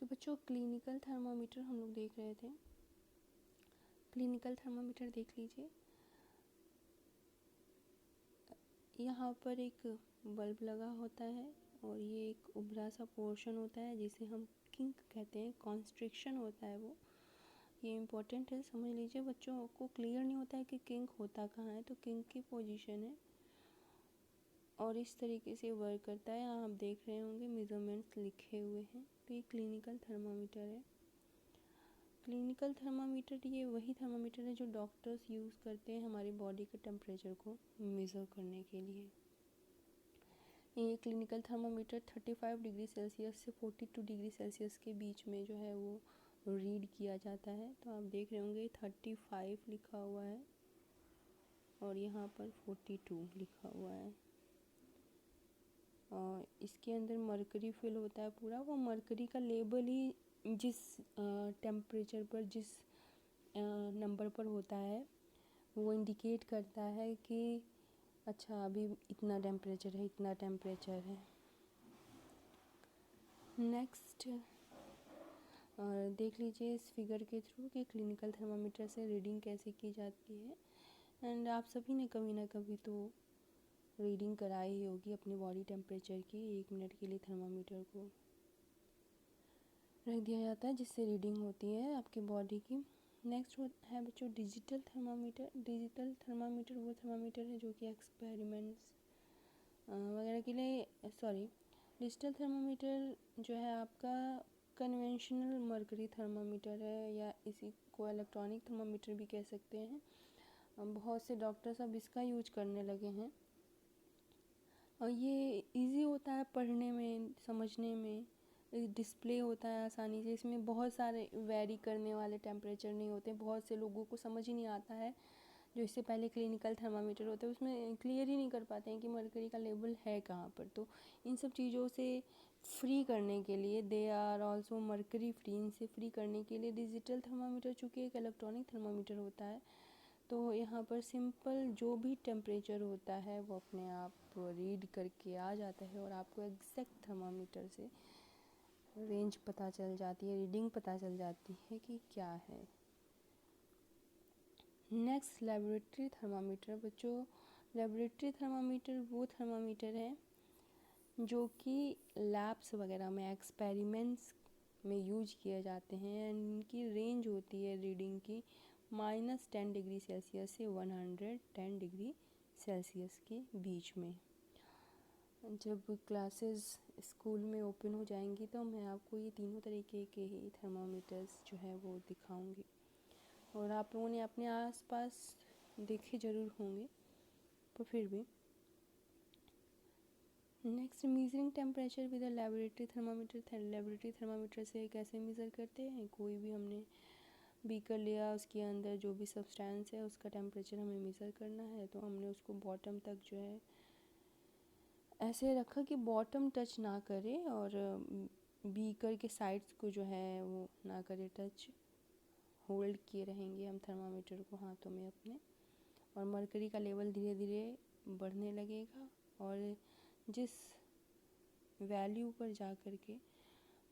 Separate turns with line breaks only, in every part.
तो बच्चों clinical thermometer हम लोग देख रहे थे। क्लिनिकल थर्मामीटर देख लीजिए, यहाँ पर एक बल्ब लगा होता है और ये एक उभरा सा पोर्शन होता है जिसे हम किंक कहते हैं, कॉन्स्ट्रिक्शन होता है वो। ये इम्पोर्टेंट है, समझ लीजिए। बच्चों को क्लियर नहीं होता है कि किंक होता कहाँ है, तो किंक की पोजीशन है और इस तरीके से वर्क करता है। यहाँ आप देख रहे होंगे मेजरमेंट्स लिखे हुए हैं। तो ये क्लिनिकल थर्मामीटर है। क्लिनिकल थर्मामीटर ये वही थर्मामीटर है जो डॉक्टर्स यूज़ करते हैं हमारी बॉडी के टेम्परेचर को मेज़र करने के लिए। ये क्लिनिकल थर्मामीटर 35 डिग्री सेल्सियस से 42 डिग्री सेल्सियस के बीच में जो है वो रीड किया जाता है। तो आप देख रहे होंगे 35 लिखा हुआ है और यहाँ पर 42 लिखा हुआ है। और इसके अंदर मरकरी फिल होता है पूरा। वो मरकरी का लेबल ही जिस टेम्परेचर पर, जिस नंबर पर होता है वो इंडिकेट करता है कि अच्छा अभी इतना टेम्परेचर है, इतना टेम्परेचर है। नेक्स्ट देख लीजिए इस फिगर के थ्रू कि क्लिनिकल थर्मामीटर से रीडिंग कैसे की जाती है। एंड आप सभी ने कभी ना कभी तो रीडिंग कराई ही होगी अपनी बॉडी टेम्परेचर की। 1 मिनट के लिए थर्मामीटर को रख दिया जाता है जिससे रीडिंग होती है आपकी बॉडी की। नेक्स्ट है बच्चों डिजिटल थर्मामीटर। डिजिटल थर्मामीटर वो थर्मामीटर है जो कि एक्सपेरिमेंट्स वगैरह के लिए, डिजिटल थर्मामीटर जो है आपका कन्वेंशनल मरकरी थर्मामीटर है, या इसी को इलेक्ट्रॉनिक थर्मामीटर भी कह सकते हैं। बहुत से डॉक्टर्स अब इसका यूज करने लगे हैं और ये इजी होता है पढ़ने में, समझने में। डिस्प्ले होता है आसानी से। इसमें बहुत सारे वेरी करने वाले टेम्परेचर नहीं होते। बहुत से लोगों को समझ ही नहीं आता है जो इससे पहले क्लिनिकल थर्मामीटर होते हैं उसमें क्लियर ही नहीं कर पाते हैं कि मरकरी का लेवल है कहाँ पर। तो इन सब चीज़ों से फ्री करने के लिए, they are also mercury free, इनसे फ्री करने के लिए डिजिटल थर्मामीटर चूँकि एक इलेक्ट्रॉनिक थर्मामीटर होता है तो यहाँ पर सिंपल जो भी टेम्परेचर होता है वो अपने आप रीड करके आ जाता है और आपको एग्जैक्ट थर्मामीटर से रेंज पता चल जाती है, रीडिंग पता चल जाती है कि क्या है। Next laboratory thermometer. बच्चों लेबोरेटरी थर्मामीटर वो थर्मामीटर है जो कि लैब्स वगैरह में, एक्सपेरिमेंट्स में यूज किए जाते हैं। एंड इनकी रेंज होती है रीडिंग की -10 डिग्री सेल्सियस से 110 डिग्री सेल्सियस के बीच में। जब क्लासेस स्कूल में ओपन हो जाएंगी तो मैं आपको ये तीनों तरीके के ही थर्मामीटर्स जो है वो दिखाऊंगी और आप लोगों ने अपने आसपास देखे ज़रूर होंगे, पर फिर भी। Next measuring temperature with a laboratory thermometer. Laboratory thermometer से कैसे मेज़र करते हैं, कोई भी हमने बीकर लिया, उसके अंदर जो भी सब्सटेंस है उसका टेम्परेचर हमें मेज़र करना है तो हमने उसको बॉटम तक जो है ऐसे रखा कि बॉटम टच ना करे और बीकर के साइड्स को जो है वो ना करे टच। होल्ड किए रहेंगे हम थर्मामीटर को हाथों में अपने और मरकरी का लेवल धीरे धीरे बढ़ने लगेगा और जिस वैल्यू पर जा कर के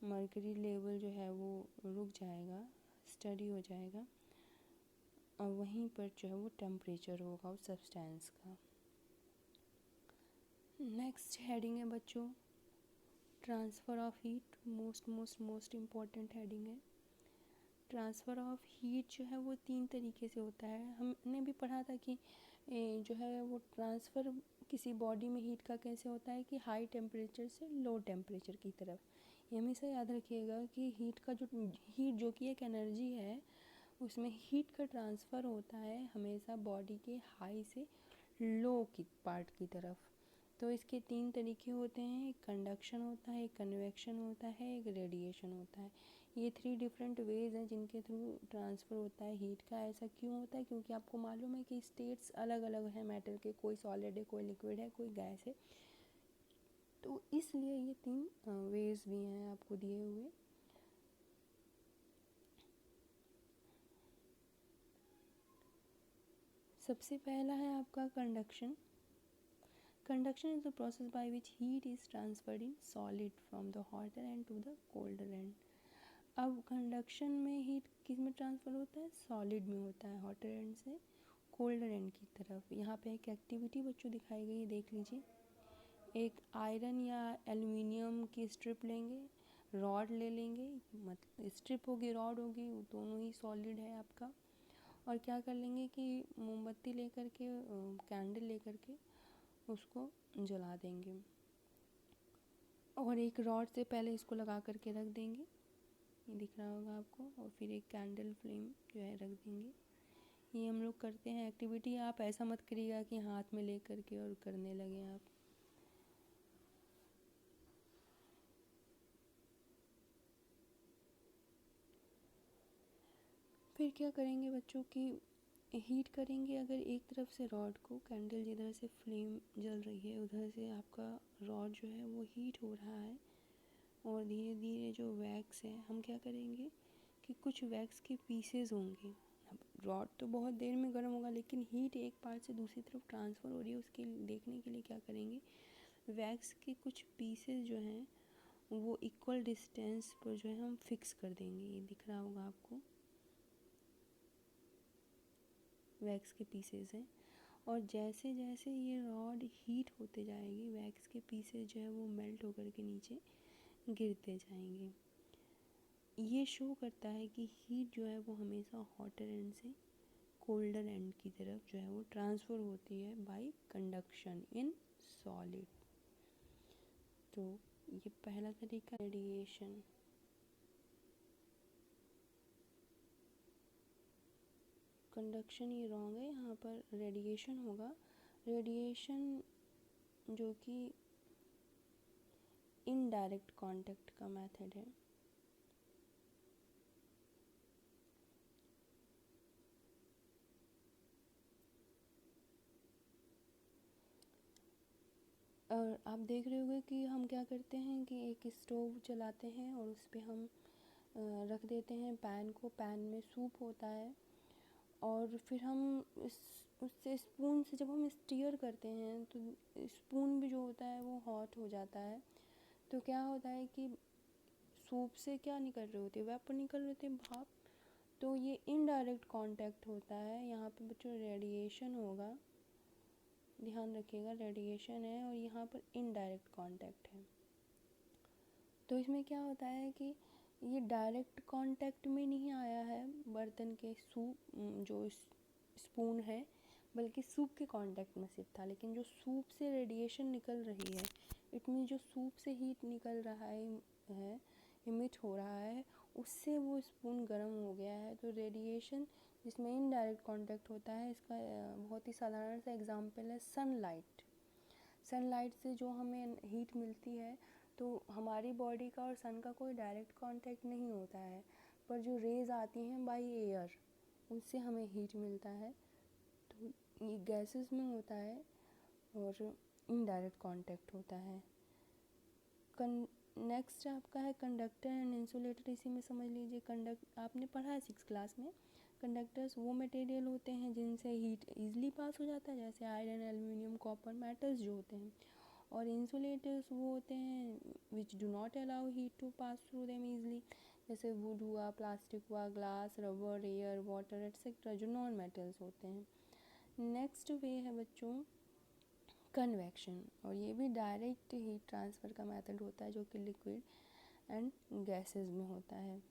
मरकरी लेवल जो है वो रुक जाएगा, स्टडी हो जाएगा, और वहीं पर जो है वो टेम्परेचर होगा उस सब्सटेंस का। नेक्स्ट हेडिंग है बच्चों transfer of heat. Most important heading है। ट्रांसफ़र ऑफ हीट जो है वो 3 तरीके से होता है। हमने भी पढ़ा था कि जो है वो ट्रांसफ़र किसी बॉडी में हीट का कैसे होता है कि हाई टेम्परेचर से लो टेम्परेचर की तरफ। ये हमेशा याद रखिएगा कि हीट जो कि एक एनर्जी है, उसमें हीट का ट्रांसफ़र होता है हमेशा बॉडी के हाई से लो की पार्ट की तरफ। तो इसके 3 तरीके होते हैं, एक कंडक्शन होता है, एक कन्वेक्शन होता है, एक रेडिएशन होता है। ये 3 डिफरेंट वेज हैं जिनके थ्रू ट्रांसफ़र होता है हीट का। ऐसा क्यों होता है? क्योंकि आपको मालूम है कि स्टेट्स अलग अलग हैं मैटर के, कोई सॉलिड है, कोई लिक्विड है, कोई गैस है, तो इसलिए ये 3 वेज भी हैं आपको दिए हुए। सबसे पहला है आपका conduction. Conduction is the process by which heat is transferred in solid from the hotter end to the colder end. अब कंडक्शन में हीट किस में ट्रांसफ़र होता है, सॉलिड में होता है, हॉटर एंड से कोल्डर एंड की तरफ। यहाँ पे एक एक्टिविटी बच्चों दिखाई गई है, देख लीजिए। एक आयरन या एल्युमिनियम की स्ट्रिप लेंगे, रॉड ले लेंगे, मतलब स्ट्रिप होगी रॉड होगी, दोनों ही सॉलिड है आपका। और क्या कर लेंगे कि मोमबत्ती लेकर के कैंडल लेकर के उसको जला देंगे, और एक रॉड से पहले इसको लगा करके रख देंगे, ये दिख रहा होगा आपको, और फिर एक कैंडल फ्लेम जो है रख देंगे। ये हम लोग करते हैं एक्टिविटी। आप ऐसा मत करिएगा कि हाथ में ले करके और करने लगे आप। फिर क्या करेंगे बच्चों की, हीट करेंगे। अगर एक तरफ से रॉड को, कैंडल जिधर से फ्लेम जल रही है उधर से आपका रॉड जो है वो हीट हो रहा है, और धीरे धीरे जो वैक्स है, हम क्या करेंगे कि कुछ वैक्स के पीसेस होंगे। अब रॉड तो बहुत देर में गर्म होगा, लेकिन हीट एक पार्ट से दूसरी तरफ ट्रांसफ़र हो रही है, उसके देखने के लिए क्या करेंगे, वैक्स के कुछ पीसेस जो हैं वो इक्वल डिस्टेंस पर जो है हम फिक्स कर देंगे। ये दिख रहा होगा आपको, वैक्स के पीसेस हैं। और जैसे जैसे ये रॉड हीट होते जाएगी, वैक्स के पीसेस जो है वो मेल्ट होकर के नीचे गिरते जाएंगे। ये शो करता है कि हीट जो है वो हमेशा हॉटर एंड से कोल्डर एंड की तरफ जो है वो ट्रांसफ़र होती है बाय कंडक्शन इन सॉलिड। तो ये पहला तरीका रेडिएशन। कंडक्शन ये रॉन्ग है, यहाँ पर रेडिएशन होगा। रेडिएशन जो कि इनडायरेक्ट कांटेक्ट का मेथड है। और आप देख रहे होंगे कि हम क्या करते हैं कि एक स्टोव चलाते हैं और उस पे हम रख देते हैं पैन को, पैन में सूप होता है, और फिर हम उससे स्पून से जब हम स्टीयर करते हैं तो स्पून भी जो होता है वो हॉट हो जाता है। तो क्या होता है कि सूप से क्या निकल रहे होते हैं, वेपर निकल रहे थे, भाप। तो ये इनडायरेक्ट कांटेक्ट होता है, यहाँ पे बच्चों रेडिएशन होगा, ध्यान रखिएगा, रेडिएशन है और यहाँ पर इनडायरेक्ट कांटेक्ट है। तो इसमें क्या होता है कि ये डायरेक्ट कांटेक्ट में नहीं आया है बर्तन के सूप जो स्पून है, बल्कि सूप के कांटेक्ट में सिर्फ था। लेकिन जो सूप से रेडिएशन निकल रही है, इट मीन जो सूप से हीट निकल रहा है इमिट हो रहा है, उससे वो स्पून गर्म हो गया है। तो रेडिएशन जिसमें इनडायरेक्ट कांटेक्ट होता है, इसका बहुत ही साधारण सा एग्जांपल है सनलाइट। सनलाइट से जो हमें हीट मिलती है, तो हमारी बॉडी का और सन का कोई डायरेक्ट कांटेक्ट नहीं होता है, पर जो रेज़ आती हैं बाय एयर, उससे हमें हीट मिलता है। तो ये गैसेस में होता है और इनडायरेक्ट कांटेक्ट होता है। नेक्स्ट आपका है कंडक्टर एंड इंसुलेटर। इसी में समझ लीजिए, आपने पढ़ा है 6th क्लास में, कंडक्टर्स वो मटेरियल होते हैं जिनसे हीट ईजिली पास हो जाता है, जैसे आयरन, एल्युमिनियम, कॉपर, मेटल्स जो होते हैं। और इंसुलेटर्स वो होते हैं which do not allow heat to pass through them easily, जैसे वुड हुआ, प्लास्टिक हुआ, glass, rubber, air, water etcetera, जो नॉन मेटल्स होते हैं। नेक्स्ट वे है बच्चों कन्वेक्शन, और ये भी डायरेक्ट हीट ट्रांसफ़र का मेथड होता है, जो कि लिक्विड एंड गैसेस में होता है।